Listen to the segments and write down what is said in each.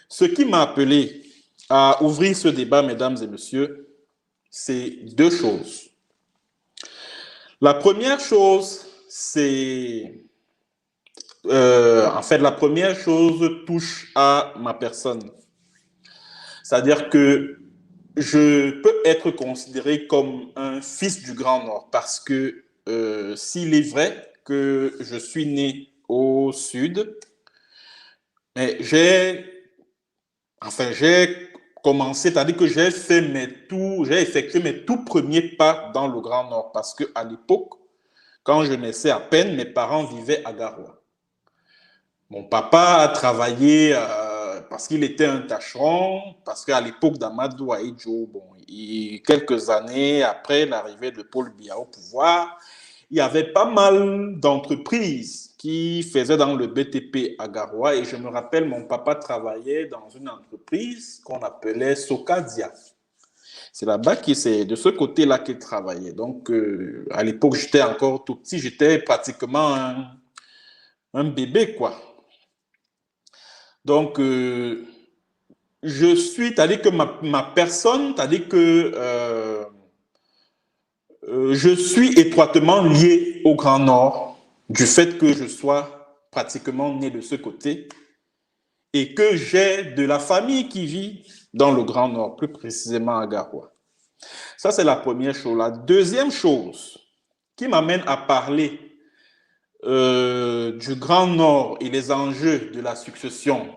Ce qui m'a appelé à ouvrir ce débat, mesdames et messieurs, c'est deux choses. La première chose, c'est... en fait, la première chose touche à ma personne. C'est-à-dire que je peux être considéré comme un fils du Grand Nord parce que s'il est vrai que je suis né au Sud, mais j'ai commencé, c'est-à-dire que j'ai effectué mes tout premiers pas dans le Grand Nord parce qu'à l'époque, quand je naissais à peine, mes parents vivaient à Garoua. Mon papa a travaillé parce qu'il était un tâcheron, parce qu'à l'époque d'Amadou Ahidjo, bon, quelques années après l'arrivée de Paul Biya au pouvoir, il y avait pas mal d'entreprises qui faisaient dans le BTP à Garoua. Et je me rappelle, mon papa travaillait dans une entreprise qu'on appelait Socadia. C'est là-bas c'est de ce côté-là qu'il travaillait. Donc, à l'époque, j'étais encore tout petit, j'étais pratiquement un bébé, quoi. Donc, c'est-à-dire que ma personne, c'est-à-dire que je suis étroitement lié au Grand Nord du fait que je sois pratiquement né de ce côté et que j'ai de la famille qui vit dans le Grand Nord, plus précisément à Garoua. Ça, c'est la première chose. La deuxième chose qui m'amène à parler du Grand Nord et les enjeux de la succession,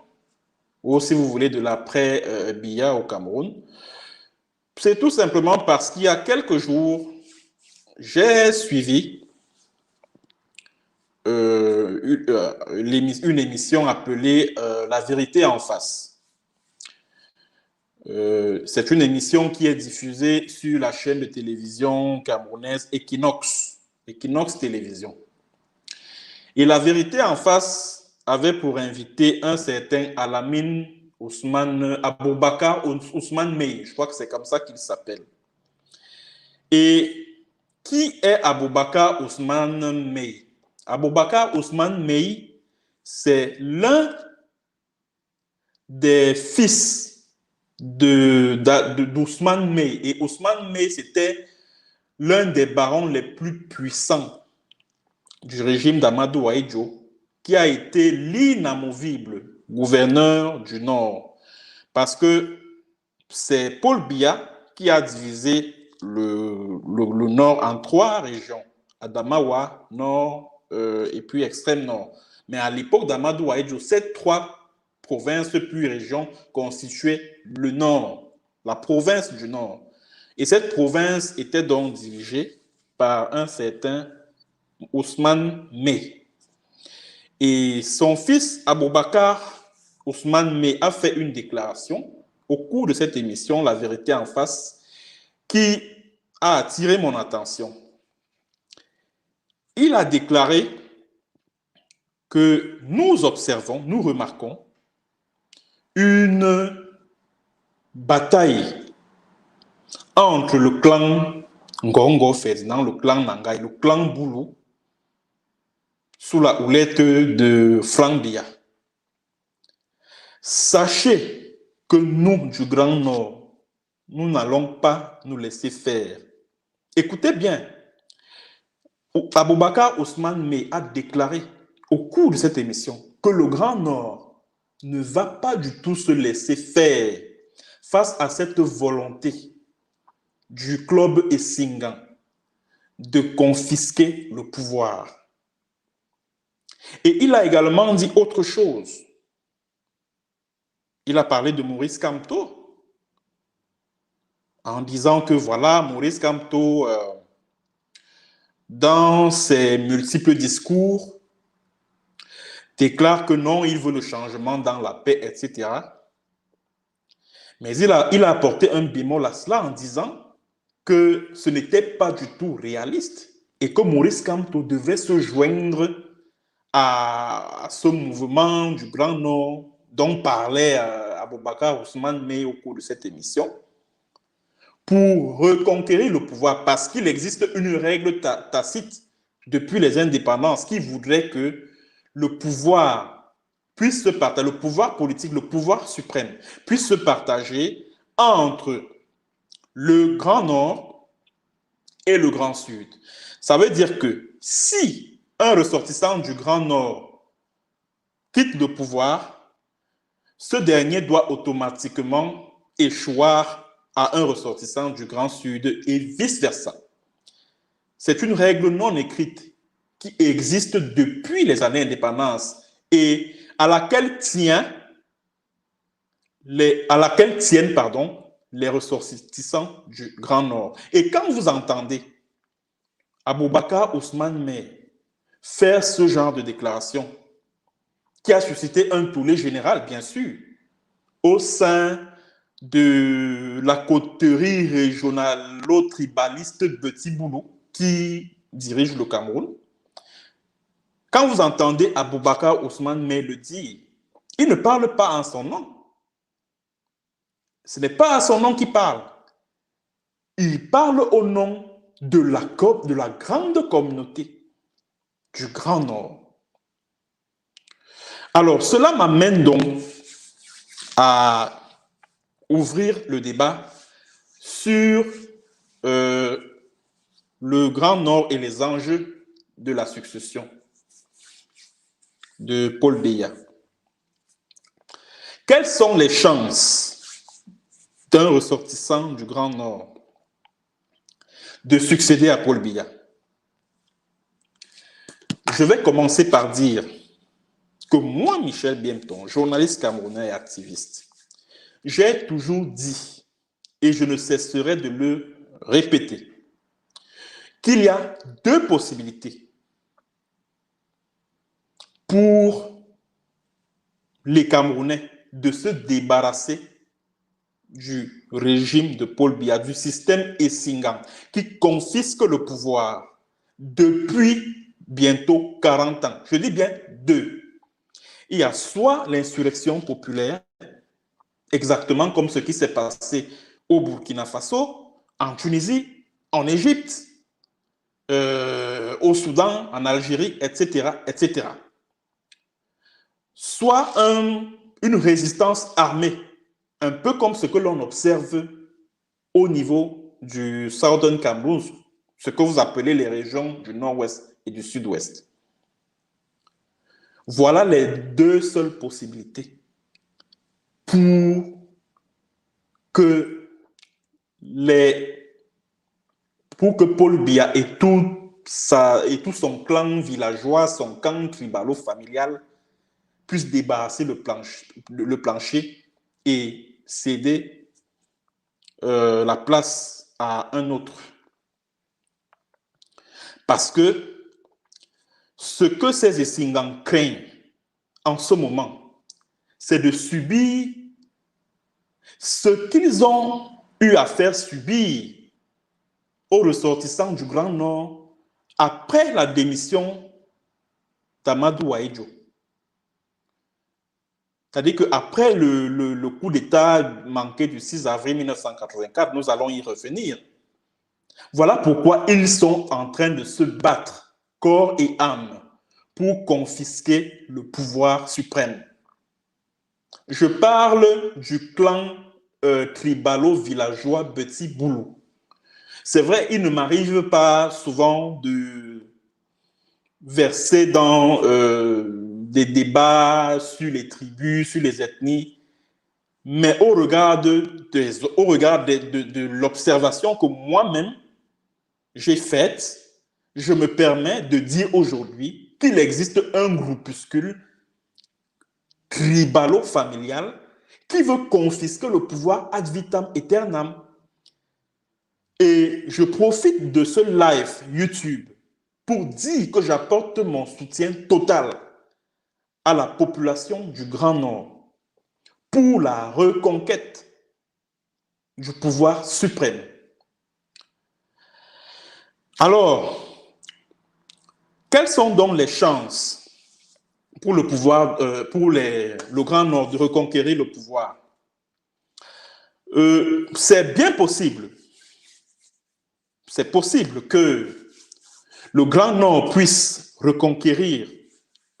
ou si vous voulez de l'après-Biya au Cameroun, c'est tout simplement parce qu'il y a quelques jours, j'ai suivi une émission appelée La vérité en face. C'est une émission qui est diffusée sur la chaîne de télévision camerounaise Equinox Télévision. Et La vérité en face avait pour invité un certain Alamine Ousmane Aboubakar Ousmane Mey, je crois que c'est comme ça qu'il s'appelle. Et qui est Aboubakar Ousmane Mey? Aboubakar Ousmane Mey, c'est l'un des fils d'Ousmane Mey. Et Ousmane Mey, c'était l'un des barons les plus puissants du régime d'Amadou Ahidjo, qui a été l'inamovible gouverneur du Nord. Parce que c'est Paul Biya qui a divisé le Nord en trois régions, Adamawa, Nord et puis extrême Nord. Mais à l'époque d'Amadou Ahidjo, ces trois provinces puis régions constituaient le Nord, la province du Nord. Et cette province était donc dirigée par un certain Ousmane Mey. Et son fils Aboubakar Ousmane Mey a fait une déclaration au cours de cette émission, La vérité en face, qui a attiré mon attention. Il a déclaré que nous observons, nous remarquons une bataille entre le clan Ngongo Ferdinand, le clan Nangaï, le clan Boulou, sous la houlette de Frank Biya. Sachez que nous, du Grand Nord, nous n'allons pas nous laisser faire. Écoutez bien, Aboubakar Ousmane Mey a déclaré au cours de cette émission que le Grand Nord ne va pas du tout se laisser faire face à cette volonté du club Essingan de confisquer le pouvoir. Et il a également dit autre chose. Il a parlé de Maurice Kamto en disant que voilà, Maurice Kamto, dans ses multiples discours, déclare que non, il veut le changement dans la paix, etc. Mais il a apporté un bémol à cela en disant que ce n'était pas du tout réaliste. et que Maurice Kamto devait se joindre à ce mouvement du Grand Nord dont parlait Aboubakar Ousmane Mey au cours de cette émission pour reconquérir le pouvoir, parce qu'il existe une règle tacite depuis les indépendances qui voudrait que le pouvoir puisse se partager, le pouvoir politique, le pouvoir suprême puisse se partager entre le Grand Nord et le Grand Sud. Ça veut dire que si un ressortissant du Grand Nord quitte le pouvoir, ce dernier doit automatiquement échoir à un ressortissant du Grand Sud et vice-versa. C'est une règle non écrite qui existe depuis les années d'indépendance et à laquelle tiennent les ressortissants du Grand Nord. Et quand vous entendez Aboubakar Ousmane Mey faire ce genre de déclaration, qui a suscité un tollé général, bien sûr, au sein de la coterie régionalo-tribaliste Petit Boulou, qui dirige le Cameroun. Quand vous entendez Aboubakar Ousmane Mey le dire, il ne parle pas en son nom. Ce n'est pas à son nom qu'il parle. Il parle au nom de la grande communauté du Grand Nord. Alors, cela m'amène donc à ouvrir le débat sur le Grand Nord et les enjeux de la succession de Paul Biya. Quelles sont les chances d'un ressortissant du Grand Nord de succéder à Paul Biya? Je vais commencer par dire que moi, Michel Biemton, journaliste camerounais et activiste, j'ai toujours dit, et je ne cesserai de le répéter, qu'il y a deux possibilités pour les Camerounais de se débarrasser du régime de Paul Biya, du système Essingan, qui confisque le pouvoir depuis bientôt 40 ans. Je dis bien deux. Il y a soit l'insurrection populaire, exactement comme ce qui s'est passé au Burkina Faso, en Tunisie, en Égypte, au Soudan, en Algérie, etc., etc. Soit une résistance armée, un peu comme ce que l'on observe au niveau du Southern Cameroun, ce que vous appelez les régions du nord-ouest et du sud-ouest. Voilà les deux seules possibilités pour que Paul Biya et tout son clan villageois, son clan tribalo-familial puissent débarrasser le plancher et céder la place à un autre. Parce que ce que ces Essingans craignent en ce moment, c'est de subir ce qu'ils ont eu à faire subir aux ressortissants du Grand Nord après la démission d'Amadou Ahidjo. C'est-à-dire qu'après le coup d'État manqué du 6 avril 1984, nous allons y revenir. Voilà pourquoi ils sont en train de se battre corps et âme pour confisquer le pouvoir suprême. Je parle du clan tribalo-villageois Petit Boulou. C'est vrai, il ne m'arrive pas souvent de verser dans des débats sur les tribus, sur les ethnies, mais au regard de l'observation que moi-même j'ai faite, je me permets de dire aujourd'hui qu'il existe un groupuscule tribalo-familial qui veut confisquer le pouvoir ad vitam aeternam. Et je profite de ce live YouTube pour dire que j'apporte mon soutien total à la population du Grand Nord pour la reconquête du pouvoir suprême. Alors, Quelles sont donc les chances pour le pouvoir, pour le Grand Nord de reconquérir le pouvoir? C'est bien possible. C'est possible que le Grand Nord puisse reconquérir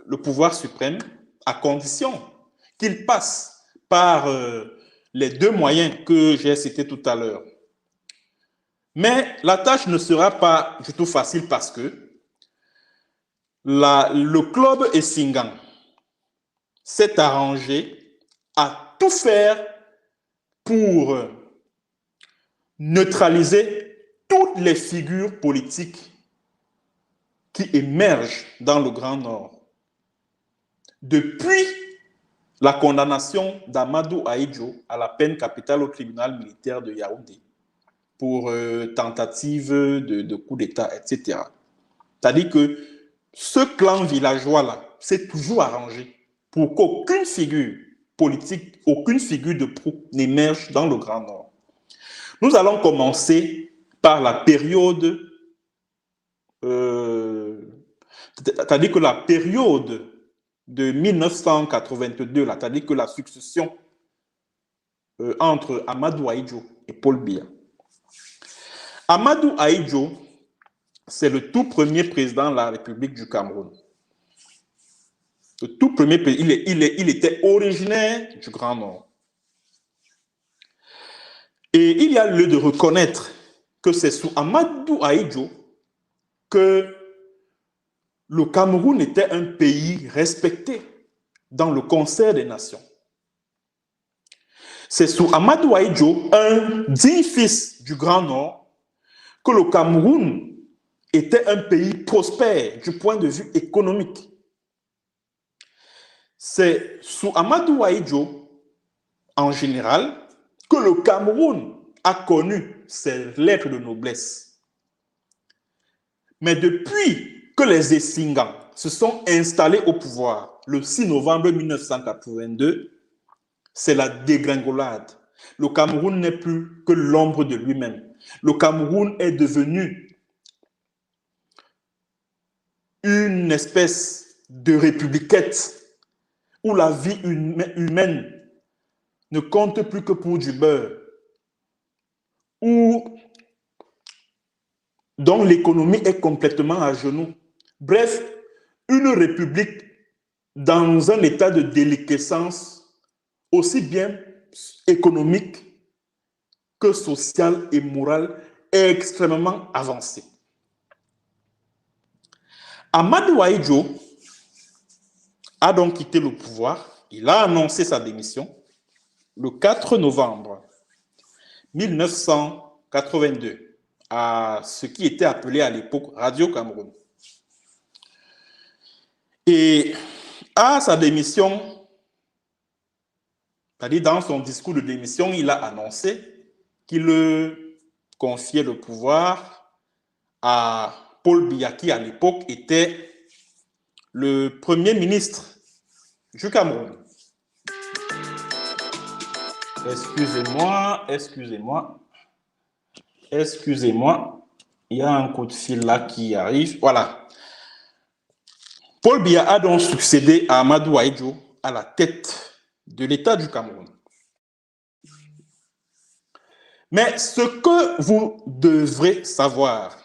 le pouvoir suprême à condition qu'il passe par les deux moyens que j'ai cités tout à l'heure. Mais la tâche ne sera pas du tout facile parce que le club Essingan s'est arrangé à tout faire pour neutraliser toutes les figures politiques qui émergent dans le Grand Nord. Depuis la condamnation d'Amadou Ahidjo à la peine capitale au tribunal militaire de Yaoundé pour tentative de coup d'État, etc. C'est-à-dire que ce clan villageois-là s'est toujours arrangé pour qu'aucune figure politique, aucune figure de proue n'émerge dans le Grand Nord. Nous allons commencer par la période, c'est-à-dire que la période de 1982, c'est-à-dire que la succession entre Amadou Ahidjo et Paul Biya. Amadou Ahidjo, c'est le tout premier président de la République du Cameroun. Le tout premier président, il était originaire du Grand Nord. Et il y a lieu de reconnaître que c'est sous Amadou Ahidjo que le Cameroun était un pays respecté dans le concert des nations. C'est sous Amadou Ahidjo, un digne fils du Grand Nord, que le Cameroun était un pays prospère du point de vue économique. C'est sous Amadou Ahidjo, en général, que le Cameroun a connu ses lettres de noblesse. Mais depuis que les Essingans se sont installés au pouvoir le 6 novembre 1982, c'est la dégringolade. Le Cameroun n'est plus que l'ombre de lui-même. Le Cameroun est devenu une espèce de républiquette où la vie humaine ne compte plus que pour du beurre, dont l'économie est complètement à genoux. Bref, une république dans un état de déliquescence aussi bien économique que social et moral extrêmement avancé. Amadou Ahidjo a donc quitté le pouvoir. Il a annoncé sa démission le 4 novembre 1982 à ce qui était appelé à l'époque Radio Cameroun. Et à sa démission, c'est-à-dire dans son discours de démission, il a annoncé qu'il confiait le pouvoir à Paul Biya, qui à l'époque était le premier ministre du Cameroun. Excusez-moi. Il y a un coup de fil là qui arrive. Voilà. Paul Biya a donc succédé à Amadou Ahidjo à la tête de l'État du Cameroun. Mais ce que vous devrez savoir,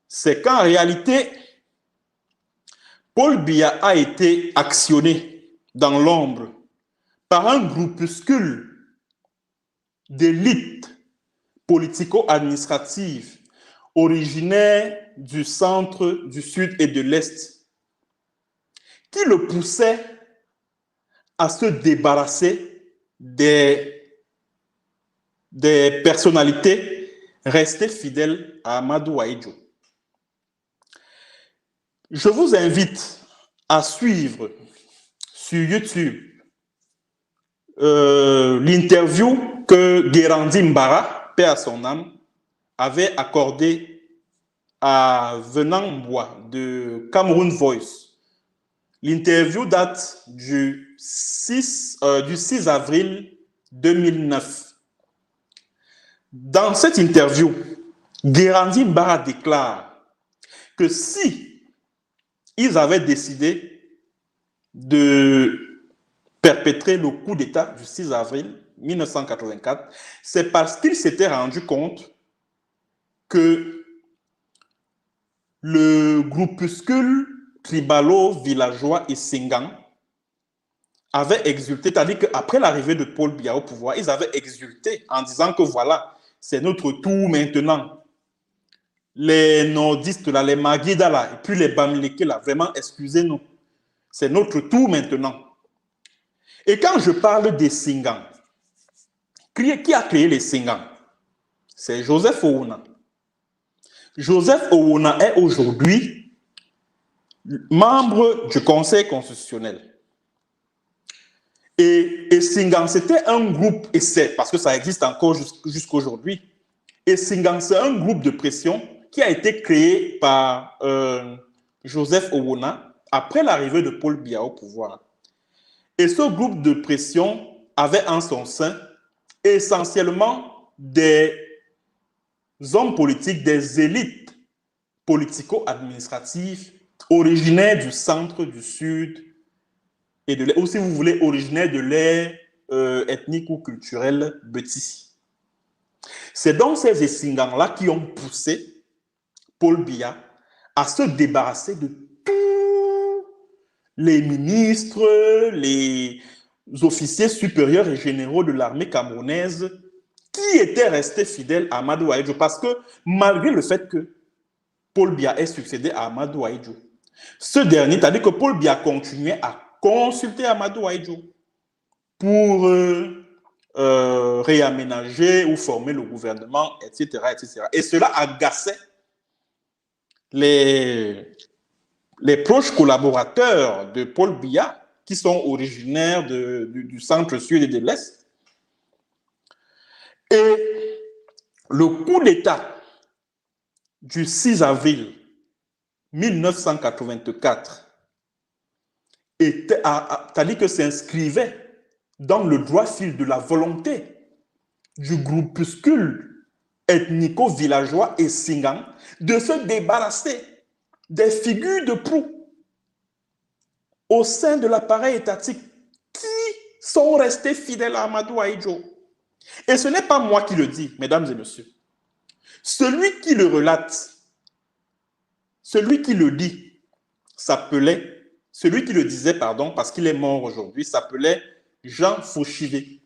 c'est qu'en réalité, Paul Biya a été actionné dans l'ombre par un groupuscule d'élite politico-administrative originaire du centre, du sud et de l'est, qui le poussait à se débarrasser des personnalités restées fidèles à Amadou Ahidjo. Je vous invite à suivre sur YouTube l'interview que Guérandi Mbara, paix à son âme, avait accordée à Venant Mboua de Cameroun Voice. L'interview date du 6 avril 2009. Dans cette interview, Guérandi Mbara déclare que si ils avaient décidé de perpétrer le coup d'État du 6 avril 1984, c'est parce qu'ils s'étaient rendus compte que le groupuscule tribalo-villageois et Singan avait exulté, c'est-à-dire qu'après l'arrivée de Paul Biya au pouvoir, ils avaient exulté en disant que voilà, c'est notre tour maintenant. Les nordistes, là, les Maguida, là, et puis les Bamileke, là, vraiment, excusez-nous, c'est notre tour maintenant. Et quand je parle des Singan, qui a créé les Singan? C'est Joseph Owona. Joseph Owona est aujourd'hui membre du Conseil constitutionnel. Et Singan, c'était un groupe, et c'est parce que ça existe encore jusqu'à aujourd'hui. Et Singan, c'est un groupe de pression qui a été créé par Joseph Owona après l'arrivée de Paul Biya au pouvoir. Et ce groupe de pression avait en son sein essentiellement des hommes politiques, des élites politico-administratives originaires du centre, du sud, et de ou si vous voulez, originaires de l'ère ethnique ou culturelle Beti. C'est donc ces Essingans-là qui ont poussé Paul Biya à se débarrasser de tous les ministres, les officiers supérieurs et généraux de l'armée camerounaise qui étaient restés fidèles à Amadou Ahidjo. Parce que malgré le fait que Paul Biya ait succédé à Amadou Ahidjo, ce dernier, c'est-à-dire que Paul Biya continuait à consulter Amadou Ahidjo pour réaménager ou former le gouvernement, etc., etc. Et cela agaçait les proches collaborateurs de Paul Biya, qui sont originaires du centre-sud et de l'Est. Et le coup d'État du 6 avril 1984 c'est-à-dire que s'inscrivait dans le droit fil de la volonté du groupuscule ethnico-villageois et Singan de se débarrasser des figures de proue au sein de l'appareil étatique qui sont restés fidèles à Amadou Ahidjo. Et ce n'est pas moi qui le dis, mesdames et messieurs. Celui qui le relate, celui qui le dit, celui qui le disait, pardon, parce qu'il est mort aujourd'hui, s'appelait Jean Fauchivé.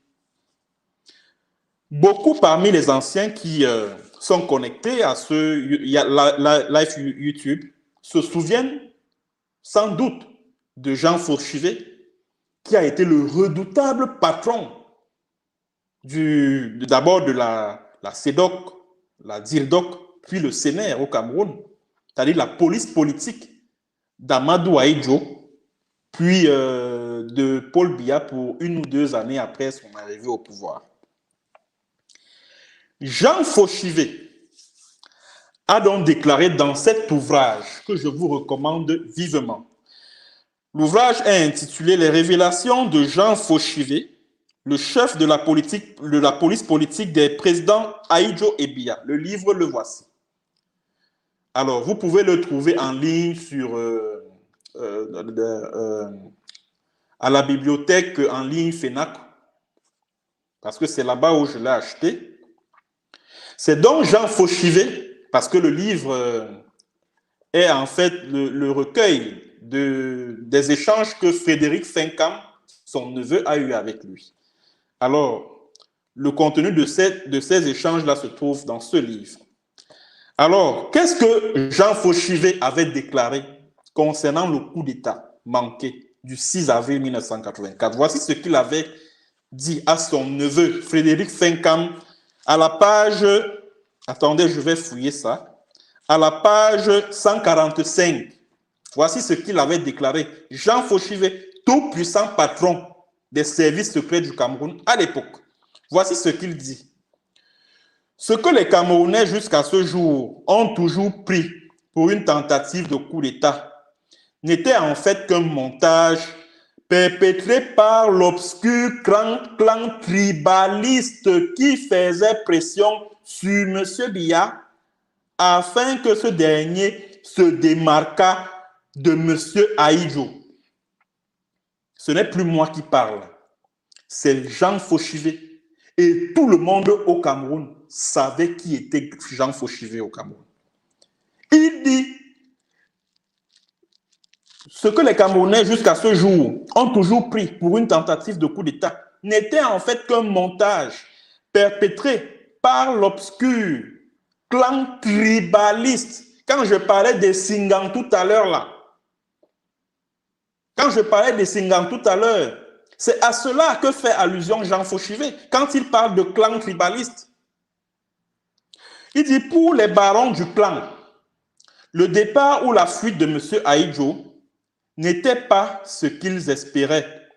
Beaucoup parmi les anciens qui sont connectés à ce live YouTube se souviennent sans doute de Jean Fauchivé, qui a été le redoutable patron d'abord de la CEDOC, la DIRDOC, puis le CNR au Cameroun, c'est-à-dire la police politique d'Amadou Ahidjo, puis de Paul Biya pour 1 ou 2 années après son arrivée au pouvoir. Jean Fauchivé a donc déclaré dans cet ouvrage que je vous recommande vivement. L'ouvrage est intitulé « Les révélations de Jean Fauchivé, le chef de la police politique des présidents Ahidjo et Biya ». Le livre, le voici. Alors, vous pouvez le trouver en ligne sur, à la bibliothèque en ligne FENAC, parce que c'est là-bas où je l'ai acheté. C'est donc Jean Fauchivé, parce que le livre est en fait le recueil des échanges que Frédéric Fincam, son neveu, a eu avec lui. Alors, le contenu de ces échanges-là se trouve dans ce livre. Alors, qu'est-ce que Jean Fauchivé avait déclaré concernant le coup d'État manqué du 6 avril 1984? Voici ce qu'il avait dit à son neveu, Frédéric Fincam, à la page... Attendez, je vais fouiller ça. À la page 145, voici ce qu'il avait déclaré. Jean Fauchivé, tout puissant patron des services secrets du Cameroun à l'époque. Voici ce qu'il dit. Ce que les Camerounais jusqu'à ce jour ont toujours pris pour une tentative de coup d'État n'était en fait qu'un montage perpétré par l'obscur clan tribaliste qui faisait pression sur M. Biya afin que ce dernier se démarquât de M. Ahidjo. Ce n'est plus moi qui parle, c'est Jean Fauchivé. Et tout le monde au Cameroun savait qui était Jean Fauchivé au Cameroun. Il dit ce que les Camerounais jusqu'à ce jour ont toujours pris pour une tentative de coup d'État n'était en fait qu'un montage perpétré par l'obscur clan tribaliste. Quand je parlais des Singans tout à l'heure là, c'est à cela que fait allusion Jean Fauchivé quand il parle de clan tribaliste. Il dit pour les barons du clan, le départ ou la fuite de M. Ahidjo n'était pas ce qu'ils espéraient.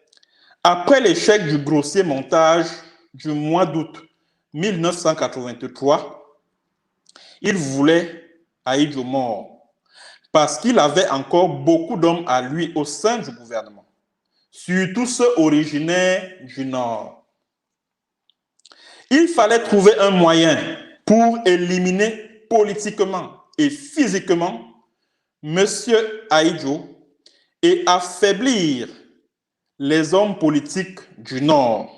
Après l'échec du grossier montage du mois d'août 1983, ils voulaient Ahidjo mort parce qu'il avait encore beaucoup d'hommes à lui au sein du gouvernement, surtout ceux originaires du Nord. Il fallait trouver un moyen pour éliminer politiquement et physiquement M. Ahidjo et affaiblir les hommes politiques du Nord.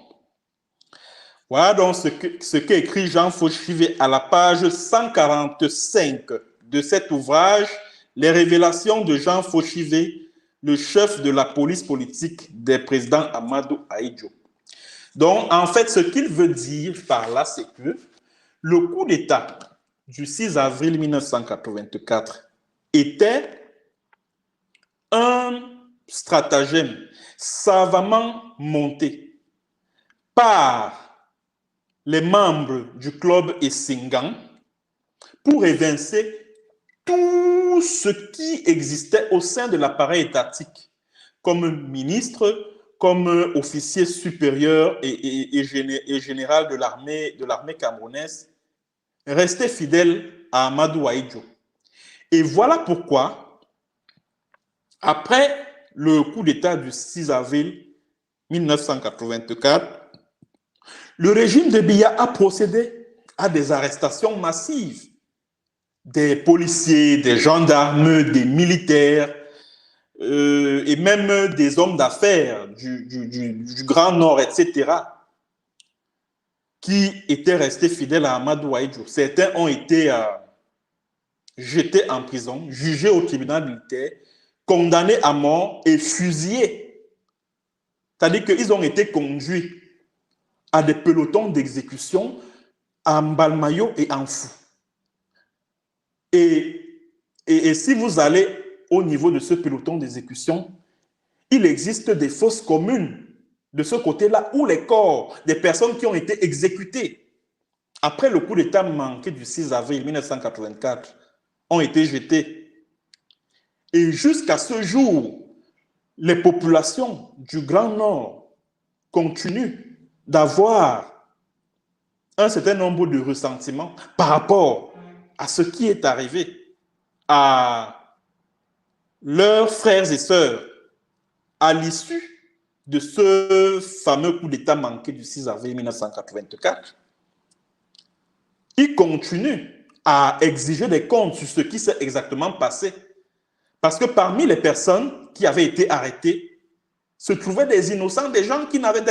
Voilà donc ce qu'écrit Jean Fauchivé à la page 145 de cet ouvrage, Les révélations de Jean Fauchivé, le chef de la police politique des présidents Amadou Ahidjo. Donc, en fait, ce qu'il veut dire par là, c'est que le coup d'État du 6 avril 1984 était un stratagème savamment monté par les membres du club Essingan pour évincer tout ce qui existait au sein de l'appareil étatique, comme ministre, comme officier supérieur et général de l'armée camerounaise, restait fidèle à Amadou Ahidjo. Et voilà pourquoi, après le coup d'État du 6 avril 1984, le régime de Biya a procédé à des arrestations massives des policiers, des gendarmes, des militaires et même des hommes d'affaires du Grand Nord, etc., qui étaient restés fidèles à Amadou Ahidjo. Certains ont été jetés en prison, jugés au tribunal militaire, condamnés à mort et fusillés. C'est-à-dire qu'ils ont été conduits à des pelotons d'exécution en Mbalmayo et en Fou. Et si vous allez au niveau de ce peloton d'exécution, il existe des fosses communes de ce côté-là où les corps des personnes qui ont été exécutées après le coup d'État manqué du 6 avril 1984 ont été jetés. Et jusqu'à ce jour, les populations du Grand Nord continuent d'avoir un certain nombre de ressentiments par rapport à ce qui est arrivé à leurs frères et sœurs à l'issue de ce fameux coup d'État manqué du 6 avril 1984. Ils continuent à exiger des comptes sur ce qui s'est exactement passé. Parce que parmi les personnes qui avaient été arrêtées, se trouvaient des innocents, des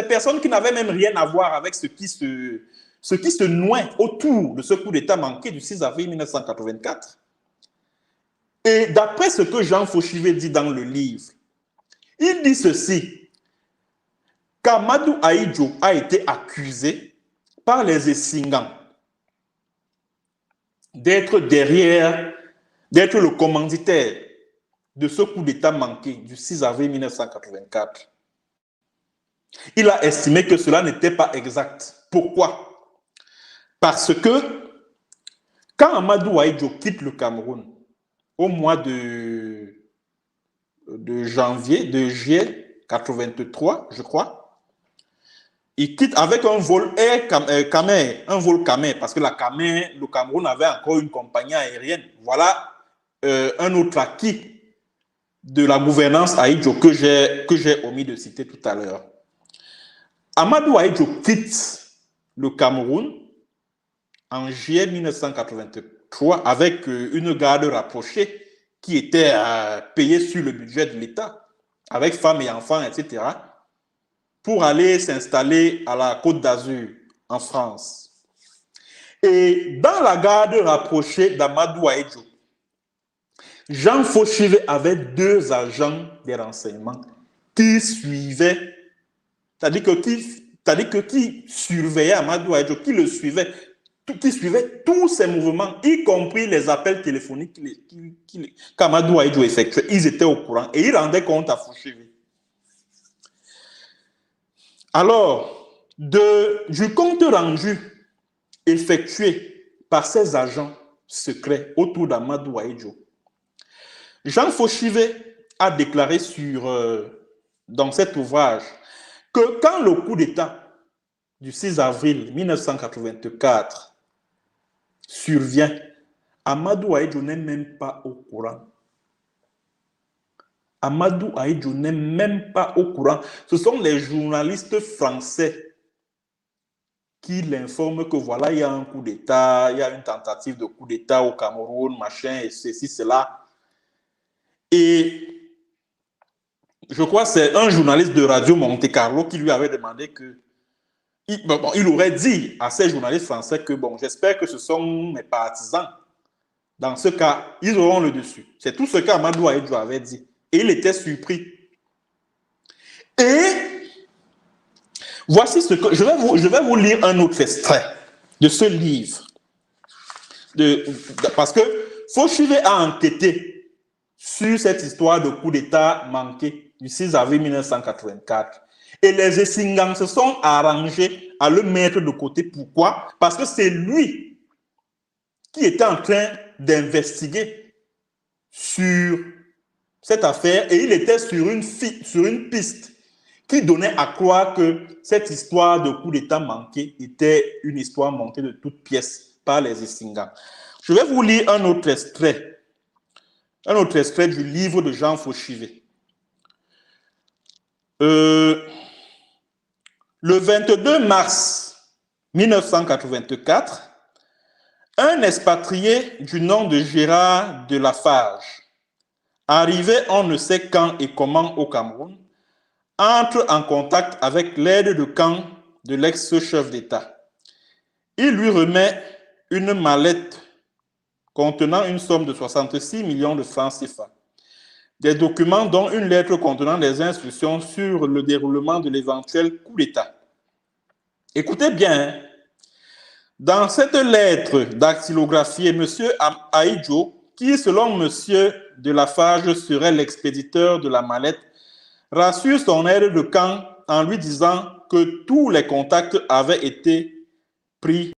personnes qui n'avaient même rien à voir avec ce qui se nouait autour de ce coup d'État manqué du 6 avril 1984. Et d'après ce que Jean Fauchivé dit dans le livre, il dit ceci, qu'Amadou Ahidjo a été accusé par les Essingans d'être d'être le commanditaire de ce coup d'État manqué du 6 avril 1984. Il a estimé que cela n'était pas exact. Pourquoi? Parce que quand Amadou Ahidjo quitte le Cameroun au mois de juillet 83, je crois, il quitte avec un vol Camer, parce que le Cameroun avait encore une compagnie aérienne. Voilà un autre acquis de la gouvernance Ahidjo que j'ai omis de citer tout à l'heure. Amadou Ahidjo quitte le Cameroun en juillet 1983 avec une garde rapprochée qui était payée sur le budget de l'État, avec femmes et enfants, etc., pour aller s'installer à la Côte d'Azur, en France. Et dans la garde rapprochée d'Amadou Ahidjo, Jean Fauchive avait 2 agents des renseignements qui suivaient, c'est-à-dire que qui surveillaient Amadou Ahidjo, qui le suivaient, qui suivaient tous ses mouvements, y compris les appels téléphoniques qu'Amadou Ahidjo effectuait. Ils étaient au courant et ils rendaient compte à Fauchive. Alors, du compte rendu effectué par ces agents secrets autour d'Amadou Ahidjo, Jean Fauchive a déclaré dans cet ouvrage que quand le coup d'État du 6 avril 1984 survient, Amadou Ahidjo n'est même pas au courant. Amadou Ahidjo n'est même pas au courant. Ce sont les journalistes français qui l'informent que voilà, il y a un coup d'État, il y a une tentative de coup d'État au Cameroun, machin, et ceci, cela. Et je crois que c'est un journaliste de Radio Monte Carlo qui lui avait demandé que... il aurait dit à ces journalistes français que, bon, j'espère que ce sont mes partisans. Dans ce cas, ils auront le dessus. C'est tout ce qu'Amadou Ahidjo avait dit. Et il était surpris. Et voici ce que... Je vais vous lire un autre extrait de ce livre. Parce que Fauchive a enquêté sur cette histoire de coup d'État manqué du 6 avril 1984. Et les Essingans se sont arrangés à le mettre de côté. Pourquoi? Parce que c'est lui qui était en train d'investiguer sur cette affaire et il était sur une piste qui donnait à croire que cette histoire de coup d'État manqué était une histoire montée de toutes pièces par les Essingans. Je vais vous lire un autre extrait du livre de Jean Fauchive. Le 22 mars 1984, un expatrié du nom de Gérard de Lafarge, arrivé on ne sait quand et comment au Cameroun, entre en contact avec l'aide de camp de l'ex-chef d'État. Il lui remet une mallette contenant une somme de 66 millions de francs CFA, des documents dont une lettre contenant des instructions sur le déroulement de l'éventuel coup d'État. Écoutez bien, dans cette lettre dactylographiée, M. Ahidjo, qui selon M. de Lafarge serait l'expéditeur de la mallette, rassure son aide de camp en lui disant que tous les contacts avaient été pris